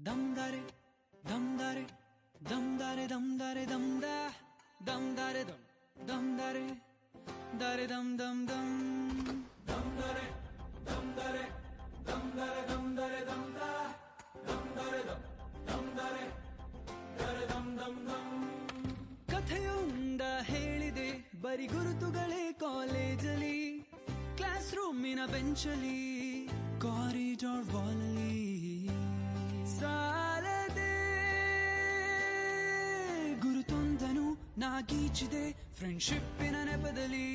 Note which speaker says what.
Speaker 1: ದಮ್ದಾರೆ ದಮ್ದಾರೆ ದಮ್ದಾರೆ ದಮ್ದಾರೆ ದಮ್ದ ದಮ್ದಾರೆ ದಮ್ ದಮ್ದಾರೆ ದಾರೆ ದಮ್ ದಮ್ ದಮ್ ದಮ್ದಾರೆ ದಮ್ದಾರೆ ದಮ್ದಾರೆ ದಮ್ದಾರೆ ದಮ್ದ ದಮ್ದಾರೆ ದಮ್ ದಮ್ದಾರೆ ದಾರೆ ದಮ್ ದಮ್ ದಮ್. ಕಥೆಯೊಂದ ಹೇಳಿದೆ ಬರಿ ಗುರುತುಗಳೇ ಕಾಲೇಜಲ್ಲಿ, ಕ್ಲಾಸ್ ರೂಮಿನ ಬೆಂಚಲ್ಲಿ, ಕಾರಿಡಾರ್ ವಾಲಲ್ಲಿ ಸಾಲದೆ ಗುರುತೊಂದನು ನಾಗೀಚಿದೆ ಫ್ರೆಂಡ್ಶಿಪ್ಪಿನ ನೆಪದಲ್ಲಿ.